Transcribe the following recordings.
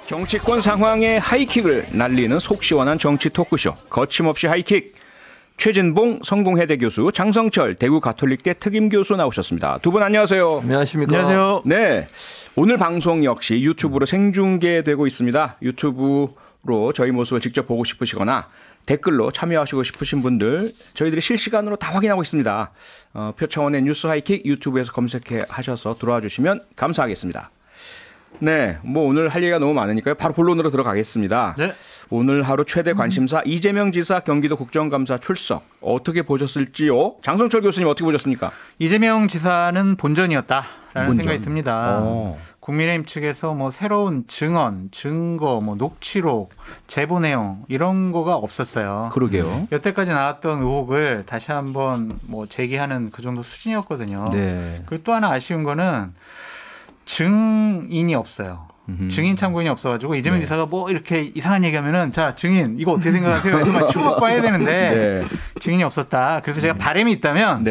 정치권 상황의 하이킥을 날리는 속 시원한 정치 토크쇼 거침없이 하이킥. 최진봉 성공회대 교수, 장성철 대구 가톨릭대 특임 교수 나오셨습니다. 두 분 안녕하세요. 안녕하십니까. 안녕하세요. 네, 오늘 방송 역시 유튜브로 생중계되고 있습니다. 유튜브로 저희 모습을 직접 보고 싶으시거나 댓글로 참여하시고 싶으신 분들 저희들이 실시간으로 다 확인하고 있습니다. 표창원의 뉴스 하이킥 유튜브에서 검색해 하셔서 들어와 주시면 감사하겠습니다. 네, 뭐 오늘 할 얘기가 너무 많으니까요. 바로 본론으로 들어가겠습니다. 네. 오늘 하루 최대 관심사 이재명 지사 경기도 국정감사 출석 어떻게 보셨을지요? 장성철 교수님 어떻게 보셨습니까? 이재명 지사는 본전이었다라는 생각이 듭니다. 오. 국민의힘 측에서 뭐 새로운 증언, 증거, 뭐 녹취록, 제보 내용 이런 거가 없었어요. 그러게요. 여태까지 나왔던 의혹을 다시 한번 뭐 제기하는 그 정도 수준이었거든요. 네. 그리고 또 하나 아쉬운 거는 증인이 없어요. 증인 참고인이 없어가지고 이재명 지사가 뭐 이렇게 이상한 얘기하면은 자 증인 이거 어떻게 생각하세요? 정말 추모받고 해야 되는데 증인이 없었다. 그래서 제가 바람이 있다면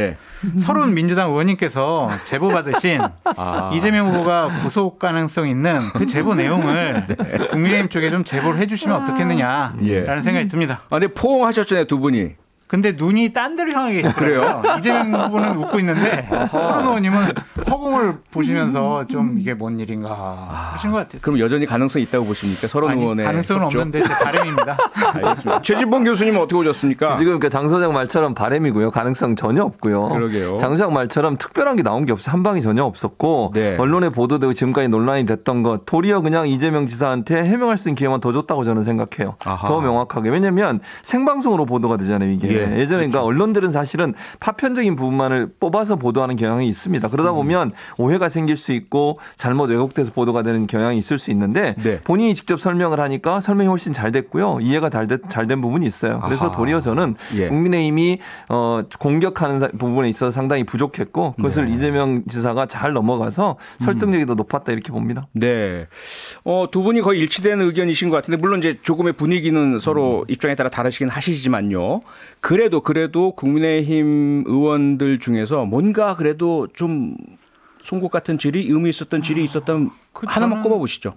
서른 민주당 의원님께서 제보 받으신 이재명 후보가 구속 가능성 있는 그 제보 내용을 국민의힘 쪽에 좀 제보를 해주시면 어떻겠느냐라는 생각이 듭니다. 근데 포옹하셨잖아요, 두 분이. 근데 눈이 딴 데로 향해 계시더라고요. 이재명 후보는 웃고 있는데 서른 의원님은 허공을 보시면서 좀 이게 뭔 일인가 하신 것 같아요. 그럼 여전히 가능성이 있다고 보십니까? 서른 의원의 가능성은 협조? 없는데 제 바람입니다. 알겠습니다. 최진봉 교수님은 어떻게 보셨습니까? 지금 장 소장 말처럼 바람이고요. 가능성 전혀 없고요. 그러게요. 장 소장 말처럼 특별한 게 나온 게 없어요. 한 방이 전혀 없었고 언론에 보도되고 지금까지 논란이 됐던 것 도리어 그냥 이재명 지사한테 해명할 수 있는 기회만 더 줬다고 저는 생각해요. 아하. 더 명확하게. 왜냐하면 생방송으로 보도가 되잖아요. 이게. 예전에 그러니까 그렇죠. 언론들은 사실은 파편적인 부분만을 뽑아서 보도하는 경향이 있습니다. 그러다 보면 오해가 생길 수 있고 잘못 왜곡돼서 보도가 되는 경향이 있을 수 있는데 본인이 직접 설명을 하니까 설명이 훨씬 잘 됐고요. 이해가 잘 된 부분이 있어요. 그래서 도리어 저는 국민의힘이 공격하는 부분에 있어서 상당히 부족했고 그것을 이재명 지사가 잘 넘어가서 설득력이 더 높았다 이렇게 봅니다. 네. 두 분이 거의 일치되는 의견이신 것 같은데 물론 이제 조금의 분위기는 서로 입장에 따라 다르시긴 하시지만요. 그래도 국민의힘 의원들 중에서 뭔가 그래도 좀 송곳 같은 질이 의미 있었던 질이 있었던 하나만 꼽아보시죠.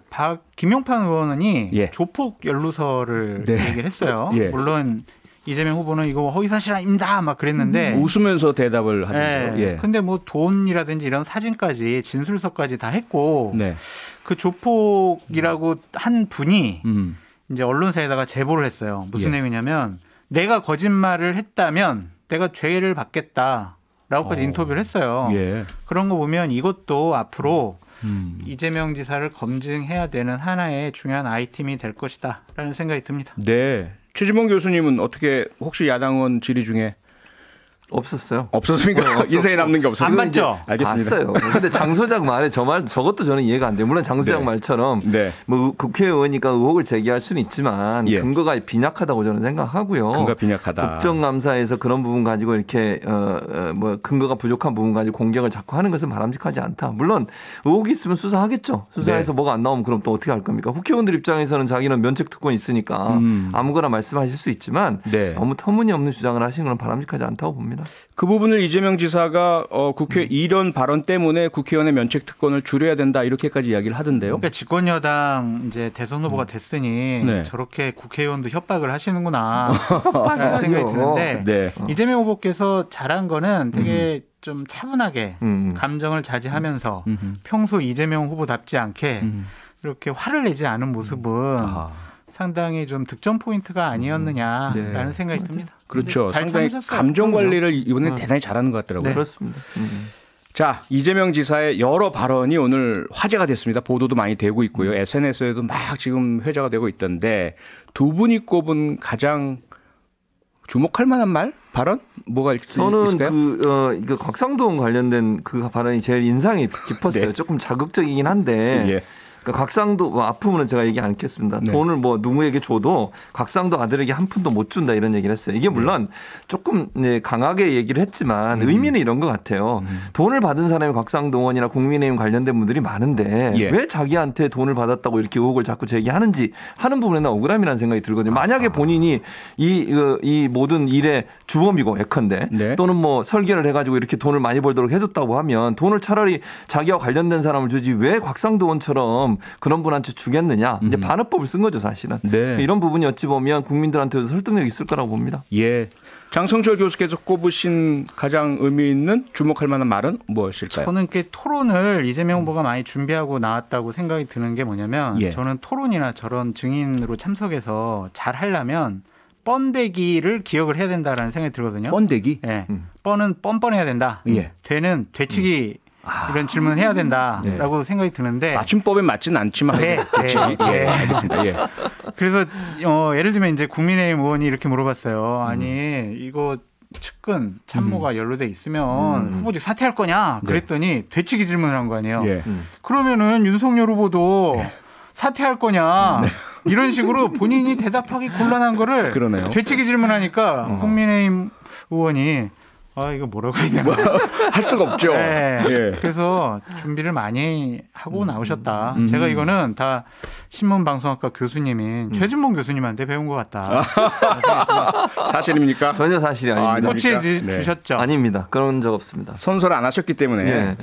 김용판 의원이 조폭 연루설을 얘기를 했어요. 물론 이재명 후보는 이거 허위사실 아닙니다 막 그랬는데 웃으면서 대답을 하던데요. 근데 뭐 돈이라든지 이런 사진까지 진술서까지 다 했고 그 조폭이라고 한 분이 이제 언론사에다가 제보를 했어요. 무슨 내용이냐면 내가 거짓말을 했다면 내가 죄를 받겠다라고까지 인터뷰를 했어요. 그런 거 보면 이것도 앞으로 이재명 지사를 검증해야 되는 하나의 중요한 아이템이 될 것이다라는 생각이 듭니다. 네. 최진봉 교수님은 어떻게 혹시 야당 의원 질의 중에 없었어요. 없었습니까? 인생에 남는 게 없었어요. 안 봤죠? 알겠습니다. 봤어요. 근데 장 소장 말에 저것도 저는 이해가 안 돼요. 물론 장 소장 말처럼 뭐 국회의원이니까 의혹을 제기할 수는 있지만 근거가 빈약하다고 저는 생각하고요. 근거가 빈약하다. 국정감사에서 그런 부분 가지고 이렇게 뭐 근거가 부족한 부분 가지고 공격을 자꾸 하는 것은 바람직하지 않다. 물론 의혹이 있으면 수사하겠죠. 수사해서 뭐가 안 나오면 그럼 또 어떻게 할 겁니까? 국회의원들 입장에서는 자기는 면책 특권이 있으니까 아무거나 말씀하실 수 있지만 너무 터무니없는 주장을 하시는 건 바람직하지 않다고 봅니다. 그 부분을 이재명 지사가 국회 이런 발언 때문에 국회의원의 면책 특권을 줄여야 된다 이렇게까지 이야기를 하던데요. 그러니까 집권 여당 이제 대선 후보가 됐으니 저렇게 국회의원도 협박을 하시는구나 라는 생각이 드는데 이재명 후보께서 잘한 거는 되게 좀 차분하게 감정을 자제하면서 평소 이재명 후보답지 않게 이렇게 화를 내지 않은 모습은 상당히 좀 득점 포인트가 아니었느냐라는 생각이 듭니다. 그렇죠. 상당히 감정 관리를 이번에 대단히 잘하는 것 같더라고요. 그렇습니다. 자, 이재명 지사의 여러 발언이 오늘 화제가 됐습니다. 보도도 많이 되고 있고요. SNS에도 막 지금 회자가 되고 있던데 두 분이 꼽은 가장 주목할 만한 말? 발언? 뭐가 있을까요? 저는 그 곽상동 관련된 그 발언이 제일 인상이 깊었어요. 조금 자극적이긴 한데 그러니까 곽상도 아프면 제가 얘기 안 했겠습니다. 돈을 뭐 누구에게 줘도 곽상도 아들에게 한 푼도 못 준다 이런 얘기를 했어요. 이게 물론 조금 강하게 얘기를 했지만 의미는 이런 것 같아요. 돈을 받은 사람이 곽상도 의원이나 국민의힘 관련된 분들이 많은데 왜 자기한테 돈을 받았다고 이렇게 의혹을 자꾸 제기하는지 하는 부분에는 억울함이라는 생각이 들거든요. 만약에 본인이 이 모든 일의 주범이고 예컨대 또는 뭐 설계를 해가지고 이렇게 돈을 많이 벌도록 해줬다고 하면 돈을 차라리 자기와 관련된 사람을 주지 왜 곽상도 의원처럼 그런 분한테 주겠느냐. 이제 반어법을 쓴 거죠, 사실은. 네. 이런 부분이 어찌 보면 국민들한테도 설득력이 있을 거라고 봅니다. 예. 장성철 교수께서 꼽으신 가장 의미 있는 주목할 만한 말은 무엇일까요? 저는 토론을 이재명 후보가 많이 준비하고 나왔다고 생각이 드는 게 뭐냐면 예. 저는 토론이나 저런 증인으로 참석해서 잘 하려면 뻔되기를 기억을 해야 된다라는 생각이 들거든요. 뻔되기? 예. 뻔은 뻔뻔해야 된다. 예. 되는 되치기 이런 질문을 해야 된다라고 생각이 드는데 맞춤법에 맞지는 않지만 되치기. 예. 알겠습니다. 예. 그래서 예를 들면 이제 국민의힘 의원이 이렇게 물어봤어요. 아니 이거 측근 참모가 연루돼 있으면 후보직 사퇴할 거냐? 그랬더니 되치기 질문을 한 거 아니에요. 예. 그러면은 윤석열 후보도 사퇴할 거냐? 이런 식으로 본인이 대답하기 곤란한 거를 그러네요. 되치기 질문하니까 국민의힘 의원이 이거 뭐라고 해야 되나? 할 수가 없죠. 네. 예. 그래서 준비를 많이 하고 나오셨다. 제가 이거는 다 신문방송학과 교수님인 최진봉 교수님한테 배운 것 같다. 사실입니까? 전혀 사실이 아닙니다. 코치해 네. 주셨죠? 아닙니다. 그런 적 없습니다. 선서를 안 하셨기 때문에. 예.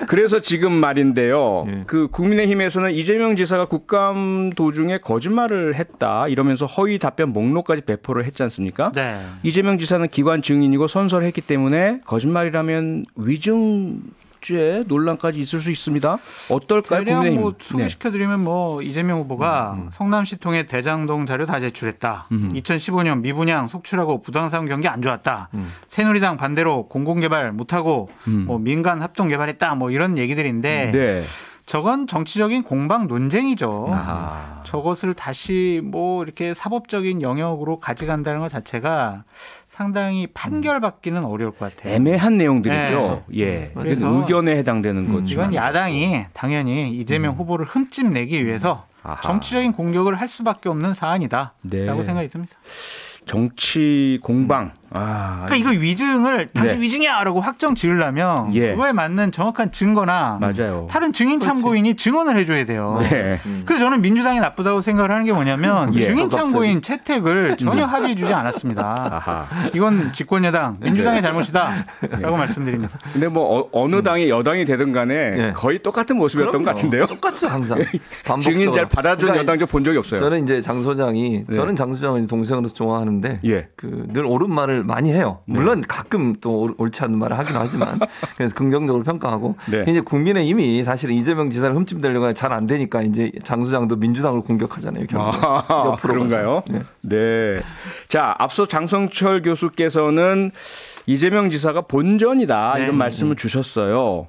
그래서 지금 말인데요. 예. 그 국민의힘에서는 이재명 지사가 국감 도중에 거짓말을 했다 이러면서 허위 답변 목록까지 배포를 했지 않습니까? 네. 이재명 지사는 기관 증인이고 선서를 했기 때문에 거짓말이라면 위증죄 논란까지 있을 수 있습니다. 어떨까요? 대략 국민의힘. 소개시켜드리면 이재명 후보가 성남시 통해 대장동 자료 다 제출했다. 2015년 미분양 속출하고 부동산 경기 안 좋았다. 새누리당 반대로 공공개발 못하고 민간 합동 개발했다. 이런 얘기들인데 네. 저건 정치적인 공방 논쟁이죠. 아하. 저것을 다시 이렇게 사법적인 영역으로 가져간다는 것 자체가 상당히 판결받기는 어려울 것 같아요. 애매한 내용들이죠. 네. 예. 그래서 의견에 해당되는 거죠. 이건 야당이 당연히 이재명 후보를 흠집 내기 위해서 정치적인 공격을 할 수밖에 없는 사안이다라고 네. 생각이 듭니다. 정치 공방. 그러니까 이거 위증을 당신 네. 위증이야라고 확정 지으려면 예. 그거에 맞는 정확한 증거나 맞아요. 다른 증인 참고인이 증언을 해줘야 돼요. 네. 그래서 저는 민주당이 나쁘다고 생각을 하는 게 뭐냐면 예. 증인 참고인 채택을 전혀 합의해주지 않았습니다. 아하. 이건 집권여당 민주당의 잘못이다라고 말씀드립니다. 근데 어느 당이 여당이 되든 간에 네. 거의 똑같은 모습이었던 것 같은데요. 똑같죠, 항상. 증인 잘 받아준 그러니까 여당 본 적이 없어요. 저는 이제 장 소장이 저는 장 소장을 동생으로서 좋아하는데 예. 늘 옳은 말을 많이 해요. 물론 가끔 또 옳지 않은 말을 하긴 하지만 그래서 긍정적으로 평가하고 네. 이제 국민의힘이 사실은 이재명 지사를 흠집내려고 잘 안 되니까 이제 장 소장도 민주당을 공격하잖아요. 결국. 옆으로 그런가요? 네. 네. 자, 앞서 장성철 교수께서는 이재명 지사가 본전이다 네. 이런 말씀을 주셨어요.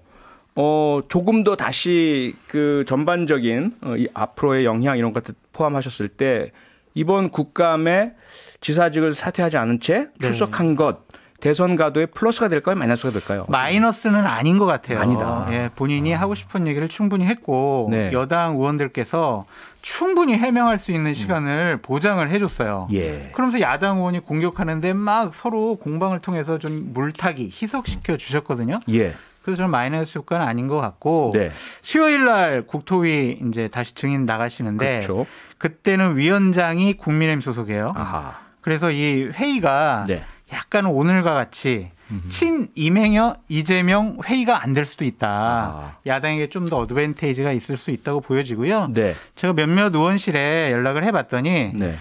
조금 더 다시 그 전반적인 이 앞으로의 영향 이런 것들 포함하셨을 때 이번 국감에 지사직을 사퇴하지 않은 채 출석한 것 대선 가도에 플러스가 될까요? 마이너스가 될까요? 마이너스는 아닌 것 같아요. 아니다. 예, 본인이 하고 싶은 얘기를 충분히 했고 네. 여당 의원들께서 충분히 해명할 수 있는 시간을 보장을 해줬어요. 예. 그러면서 그러면서 야당 의원이 공격하는데 막 서로 공방을 통해서 좀 물타기, 희석시켜 주셨거든요. 예. 그래서 저는 마이너스 효과는 아닌 것 같고 네. 수요일 날 국토위 이제 다시 증인 나가시는데 그렇죠. 그때는 위원장이 국민의힘 소속이에요. 아하. 그래서 이 회의가 네. 약간 오늘과 같이 친 이재명 회의가 안 될 수도 있다. 야당에게 좀 더 어드밴테이지가 있을 수 있다고 보여지고요. 네. 제가 몇몇 의원실에 연락을 해봤더니 네.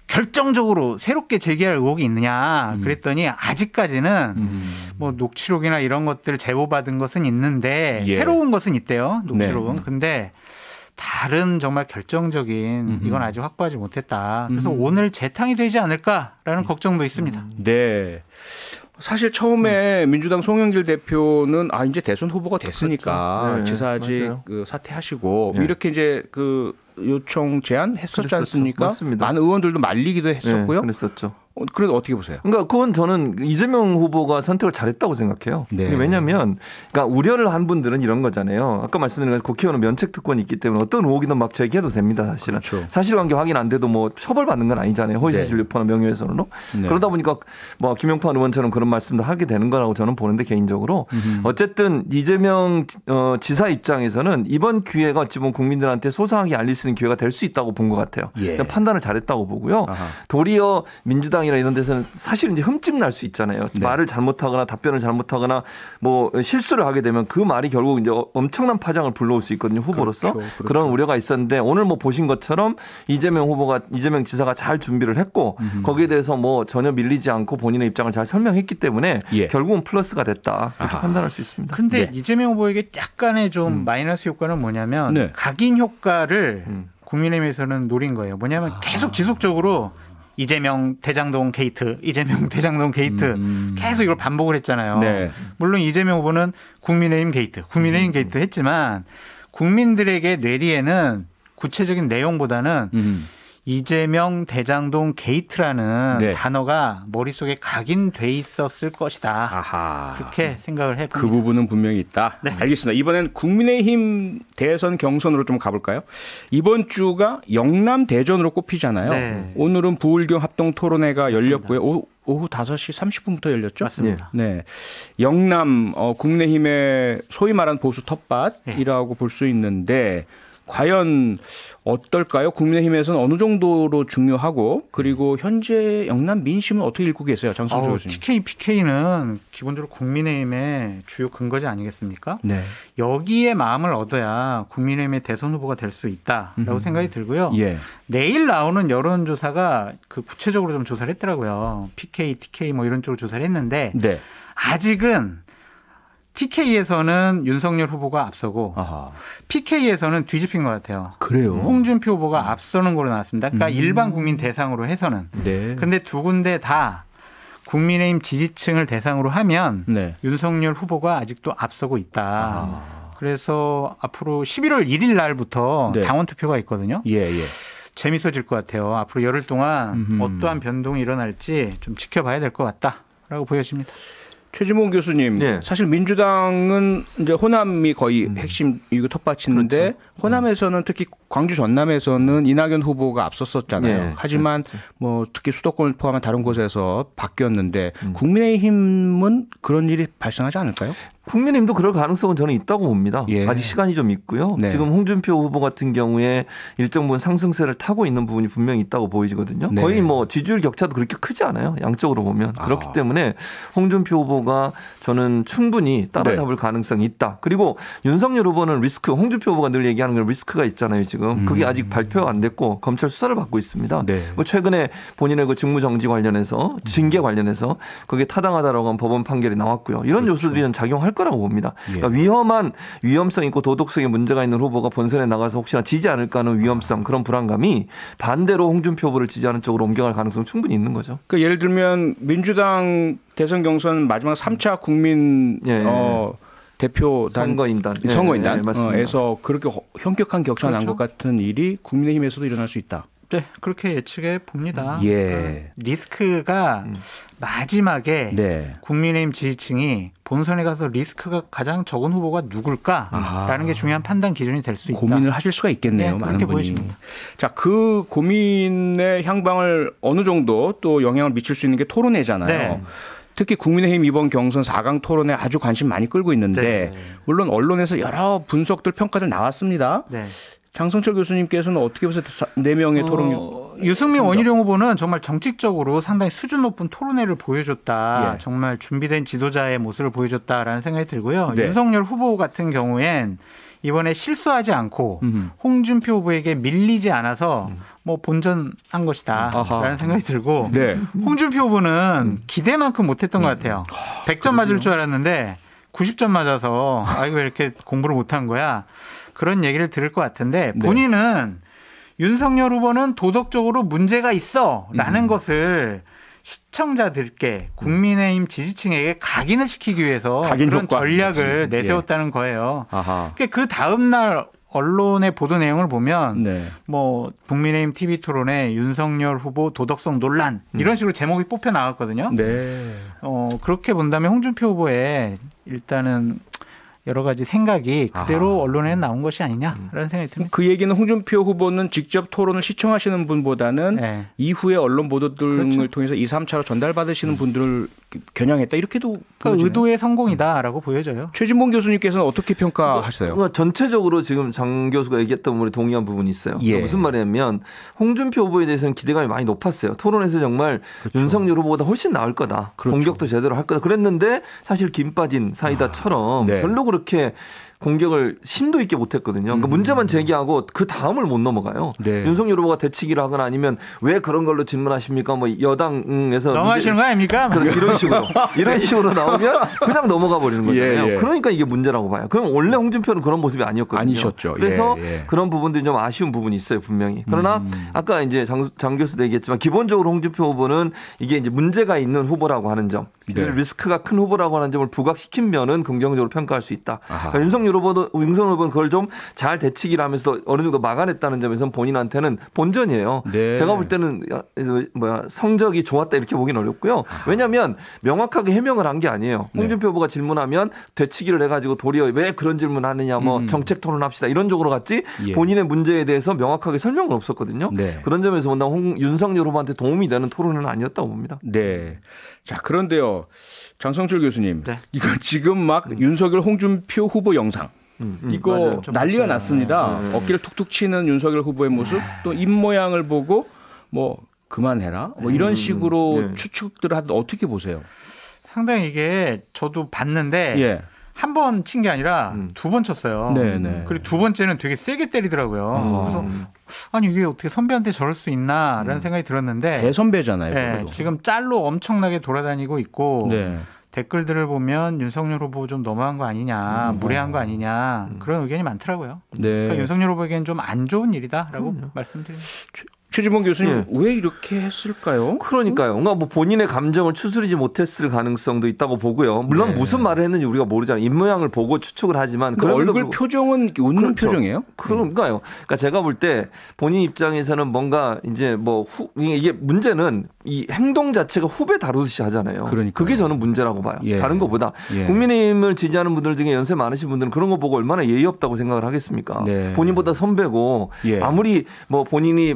결정적으로 새롭게 제기할 의혹이 있느냐 그랬더니 아직까지는 녹취록이나 이런 것들을 제보받은 것은 있는데 예. 새로운 것은 있대요. 녹취록은. 네. 근데 다른 정말 결정적인 이건 아직 확보하지 못했다. 그래서 오늘 재탕이 되지 않을까라는 걱정도 있습니다. 네. 사실 처음에 민주당 송영길 대표는 이제 대선 후보가 됐으니까 그렇죠. 네, 지사직 맞아요. 사퇴하시고 네. 이렇게 이제 그 요청 제안했었지 그랬었죠. 않습니까? 맞습니다. 많은 의원들도 말리기도 했었고요. 네, 그랬었죠. 그래도 어떻게 보세요? 그러니까 그건 저는 이재명 후보가 선택을 잘했다고 생각해요. 네. 왜냐하면 그러니까 우려를 한 분들은 이런 거잖아요. 아까 말씀드린 것처럼 국회의원은 면책 특권이 있기 때문에 어떤 의혹이든 막 제기해도 됩니다. 사실은. 그렇죠. 사실관계 확인 안 돼도 처벌받는 건 아니잖아요. 허위사실 유포나 명예훼손으로. 네. 그러다 보니까 김용판 의원처럼 그런 말씀도 하게 되는 거라고 저는 보는데 개인적으로 어쨌든 이재명 지사 입장에서는 이번 기회가 어찌 보면 국민들한테 소상하게 알릴 수 있는 기회가 될 수 있다고 본 것 같아요. 예. 판단을 잘했다고 보고요. 아하. 도리어 민주당 민주당이나 이런 데서는 사실 이제 흠집 날 수 있잖아요. 네. 말을 잘못하거나 답변을 잘못하거나 뭐 실수를 하게 되면 그 말이 결국 이제 엄청난 파장을 불러올 수 있거든요. 후보로서 그렇죠. 그런 우려가 있었는데 오늘 뭐 보신 것처럼 이재명 지사가 잘 준비를 했고 거기에 대해서 뭐 전혀 밀리지 않고 본인의 입장을 잘 설명했기 때문에 예. 결국은 플러스가 됐다 이렇게 판단할 수 있습니다. 근데 네. 이재명 후보에게 약간의 좀 마이너스 효과는 뭐냐면 네. 각인 효과를 국민의힘에서는 노린 거예요. 뭐냐면 계속 지속적으로 이재명 대장동 게이트, 이재명 대장동 게이트 계속 이걸 반복을 했잖아요. 네. 물론 이재명 후보는 국민의힘 게이트, 국민의힘 게이트 했지만 국민들에게 뇌리에는 구체적인 내용보다는 이재명 대장동 게이트라는 네. 단어가 머릿속에 각인돼 있었을 것이다. 아하. 그렇게 생각을 해봅니다. 그 부분은 분명히 있다. 네. 알겠습니다. 이번엔 국민의힘 대선 경선으로 좀 가볼까요? 이번 주가 영남 대전으로 꼽히잖아요. 네. 오늘은 부울경 합동 토론회가 열렸고요. 오후 5시 30분부터 열렸죠? 맞습니다. 네. 영남 국민의힘의 소위 말하는 보수 텃밭이라고 네. 볼 수 있는데 과연 어떨까요? 국민의힘에서는 어느 정도로 중요하고 그리고 현재 영남 민심은 어떻게 읽고 계세요? 장성철 교수님. TK, PK는 기본적으로 국민의힘의 주요 근거지 아니겠습니까? 네. 여기에 마음을 얻어야 국민의힘의 대선 후보가 될 수 있다라고 생각이 들고요. 예. 내일 나오는 여론조사가 그 구체적으로 좀 조사를 했더라고요. PK, TK 뭐 이런 쪽으로 조사를 했는데 네. 아직은 TK에서는 윤석열 후보가 앞서고 아하. PK에서는 뒤집힌 것 같아요. 그래요? 홍준표 후보가 앞서는 걸로 나왔습니다. 그러니까 일반 국민 대상으로 해서는. 네. 근데 두 군데 다 국민의힘 지지층을 대상으로 하면 네. 윤석열 후보가 아직도 앞서고 있다. 아. 그래서 앞으로 11월 1일 날부터 네. 당원 투표가 있거든요. 예, 예. 재밌어질 것 같아요. 앞으로 열흘 동안 어떠한 변동이 일어날지 좀 지켜봐야 될 것 같다라고 보여집니다. 최지봉 교수님, 네. 사실 민주당은 이제 호남이 거의 핵심 이거 텃밭인데 그렇죠. 호남에서는 특히 광주 전남에서는 이낙연 후보가 앞섰었잖아요. 네, 하지만 그렇죠. 뭐 특히 수도권을 포함한 다른 곳에서 바뀌었는데 국민의힘은 그런 일이 발생하지 않을까요? 국민의힘도 그럴 가능성은 저는 있다고 봅니다. 예. 아직 시간이 좀 있고요. 네. 지금 홍준표 후보 같은 경우에 일정 부분 상승세를 타고 있는 부분이 분명히 있다고 보이거든요. 네. 거의 뭐 지지율 격차도 그렇게 크지 않아요. 양적으로 보면. 그렇기 때문에 홍준표 후보가 저는 충분히 따라잡을 가능성이 있다. 그리고 윤석열 후보는 리스크, 홍준표 후보가 늘 얘기하는 건 리스크가 있잖아요. 지금. 그게 아직 발표가 안 됐고 검찰 수사를 받고 있습니다. 네. 최근에 본인의 그 직무정지 관련해서 징계 관련해서 그게 타당하다라고 한 법원 판결이 나왔고요. 이런 요소들이 전 작용할 거라고 봅니다. 그러니까 위험성 있고 도덕성에 문제가 있는 후보가 본선에 나가서 혹시나 지지 않을까 하는 위험성, 그런 불안감이 반대로 홍준표 후보를 지지하는 쪽으로 옮겨갈 가능성은 충분히 있는 거죠. 그러니까 예를 들면 민주당 대선 경선 마지막 3차 국민 대표단 선거인단에서 그렇게 현격한 격차가 난 것 같은 일이 국민의힘에서도 일어날 수 있다. 네, 그렇게 예측해 봅니다. 예. 리스크가 마지막에 네. 국민의힘 지지층이 본선에 가서 리스크가 가장 적은 후보가 누굴까라는 게 중요한 판단 기준이 될 수 있다. 고민을 하실 수가 있겠네요. 네, 많은 그렇게 분이. 보여집니다. 자, 그 고민의 향방을 어느 정도 또 영향을 미칠 수 있는 게 토론회잖아요. 네. 특히 국민의힘 이번 경선 4강 토론회 아주 관심 많이 끌고 있는데 네. 물론 언론에서 여러 분석들 평가들 나왔습니다. 네. 장성철 교수님께서는 어떻게 보세요? 4명의 토론. 유승민 원희룡 후보는 정말 정책적으로 상당히 수준 높은 토론회를 보여줬다. 예. 정말 준비된 지도자의 모습을 보여줬다라는 생각이 들고요. 네. 윤석열 후보 같은 경우엔 이번에 실수하지 않고 홍준표 후보에게 밀리지 않아서 뭐 본전한 것이다라는 생각이 들고 네. 홍준표 후보는 기대만큼 못했던 것 같아요. 100점 맞을 줄 알았는데 90점 맞아서 아이고 왜 이렇게 공부를 못한 거야. 그런 얘기를 들을 것 같은데 본인은 윤석열 후보는 도덕적으로 문제가 있어라는 것을 시청자들께 국민의힘 지지층에게 각인을 시키기 위해서 그런 효과. 전략을 내세웠다는 거예요. 그러니까 그 다음 날 언론의 보도 내용을 보면 뭐 국민의힘 TV 토론에 윤석열 후보 도덕성 논란 이런 식으로 제목이 뽑혀 나왔거든요. 네. 그렇게 본다면 홍준표 후보의 일단은 여러 가지 생각이 그대로 언론에 나온 것이 아니냐라는 생각이 듭니다. 그 얘기는 홍준표 후보는 직접 토론을 시청하시는 분보다는 네. 이후에 언론 보도 등을 그렇죠. 통해서 2, 3차로 전달받으시는 분들을 겨냥했다 이렇게도 그러니까 의도의 성공이다라고 보여져요. 최진봉 교수님께서는 어떻게 평가하세요? 그러니까 전체적으로 지금 장 교수가 얘기했던 부분에 동의한 부분이 있어요. 예. 그러니까 무슨 말이냐면 홍준표 후보에 대해서는 기대감이 많이 높았어요. 토론에서 정말 그렇죠. 윤석열 후보보다 훨씬 나을 거다. 그렇죠. 공격도 제대로 할 거다. 그랬는데 사실 김 빠진 사이다처럼 네. 별로 그렇게 공격을 심도 있게 못했거든요. 그러니까 문제만 제기하고 그 다음을 못 넘어가요. 네. 윤석열 후보가 대치기를 하거나 아니면 왜 그런 걸로 질문하십니까? 뭐 여당에서 넘어가시는 거 아닙니까? 이런 식으로 나오면 그냥 넘어가 버리는 거잖아요. 예. 그러니까 이게 문제라고 봐요. 그럼 원래 홍준표는 그런 모습이 아니었거든요. 아니셨죠. 그래서 예. 그런 부분들이 좀 아쉬운 부분이 있어요, 분명히. 그러나 아까 이제 장 교수도 얘기했지만 기본적으로 홍준표 후보는 이게 이제 문제가 있는 후보라고 하는 점, 네. 리스크가 큰 후보라고 하는 점을 부각시킨 면은 긍정적으로 평가할 수 있다. 그러니까 윤석열 후보는 그걸 좀 잘 대치기를 하면서 어느 정도 막아냈다는 점에서는 본인한테는 본전이에요. 네. 제가 볼 때는 성적이 좋았다 이렇게 보기는 어렵고요. 왜냐하면 명확하게 해명을 한 게 아니에요. 홍준표 후보가 질문하면 되치기를 해가지고 도리어 왜 그런 질문하느냐, 뭐 정책 토론합시다 이런 쪽으로 갔지 예. 본인의 문제에 대해서 명확하게 설명은 없었거든요. 네. 그런 점에서 본다면 윤석열 후보한테 도움이 되는 토론은 아니었다고 봅니다. 네. 자, 그런데요. 장성철 교수님. 네. 이거 지금 막 윤석열 홍준표 후보 영상. 이거 맞아요. 난리가 났습니다. 어깨를 툭툭 치는 윤석열 후보의 모습 또 입모양을 보고 뭐 그만해라 뭐 이런 식으로 추측들을 하던데 어떻게 보세요? 상당히 이게 저도 봤는데 예. 한 번 친 게 아니라 두 번 쳤어요. 네네. 그리고 두 번째는 되게 세게 때리더라고요. 그래서 아니 이게 어떻게 선배한테 저럴 수 있나라는 생각이 들었는데 대선배잖아요. 네, 지금 짤로 엄청나게 돌아다니고 있고 네. 댓글들을 보면 윤석열 후보 좀 너무한 거 아니냐, 무례한 거 아니냐 그런 의견이 많더라고요. 네. 그러니까 윤석열 후보에게는 좀 안 좋은 일이다라고 말씀드립니다. 최진봉 교수님 왜 이렇게 했을까요? 그러니까요. 뭔가 뭐 본인의 감정을 추스리지 못했을 가능성도 있다고 보고요. 물론 무슨 말을 했는지 우리가 모르잖아요. 입모양을 보고 추측을 하지만 그 얼굴 표정은 웃는 그렇죠. 표정이에요? 그런가요? 그러니까 제가 볼 때 본인 입장에서는 뭔가 이제 뭐 이게 문제는 이 행동 자체가 후배 다루듯이 하잖아요. 그러니까요. 그게 저는 문제라고 봐요. 예. 다른 것보다 예. 국민의힘을 지지하는 분들 중에 연세 많으신 분들은 그런 거 보고 얼마나 예의 없다고 생각을 하겠습니까? 네. 본인보다 선배고 예. 아무리 뭐 본인의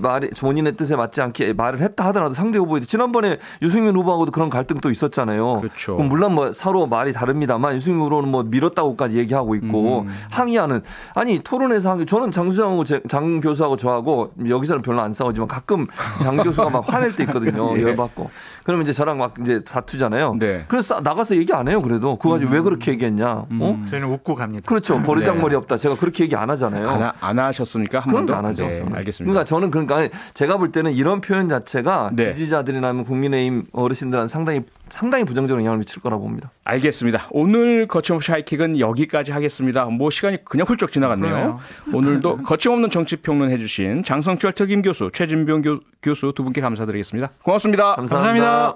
뜻에 맞지 않게 말을 했다 하더라도 상대 후보에 지난번에 유승민 후보하고도 그런 갈등도 있었잖아요. 그렇죠. 그럼 물론 뭐 서로 말이 다릅니다만 유승민 후보는 뭐 밀었다고까지 얘기하고 있고 항의하는 아니 토론에서 저는 장수장하고 장 교수하고 저하고 여기서는 별로 안 싸우지만 가끔 장 교수가 막 화낼 때 있거든요. 예. 열받고 그러면 이제 저랑 막 이제 다투잖아요. 네. 그래서 나가서 얘기 안 해요. 그래도 그거 가지고 왜 그렇게 얘기했냐? 저희는 웃고 갑니다. 그렇죠. 버르장머리 없다. 제가 그렇게 얘기 안 하잖아요. 안 하셨습니까? 한 그런 번도? 거 안 하죠. 네, 저는. 알겠습니다. 그러니까 저는 그러니까 제가 볼 때는 이런 표현 자체가 네. 지지자들이나 국민의힘 어르신들한테 상당히 부정적인 영향을 미칠 거라고 봅니다. 알겠습니다. 오늘 거침없이 하이킥은 여기까지 하겠습니다. 뭐 시간이 그냥 훌쩍 지나갔네요. 그러네요. 오늘도 거침없는 정치평론 해주신 장성철 특임 교수, 최진봉 교수 두 분께 감사드리겠습니다. 고맙습니다. 감사합니다.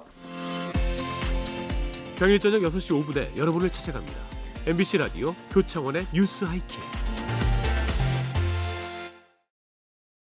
평일 저녁 6시 5분에 여러분을 찾아갑니다. MBC 라디오 표창원의 뉴스 하이킥.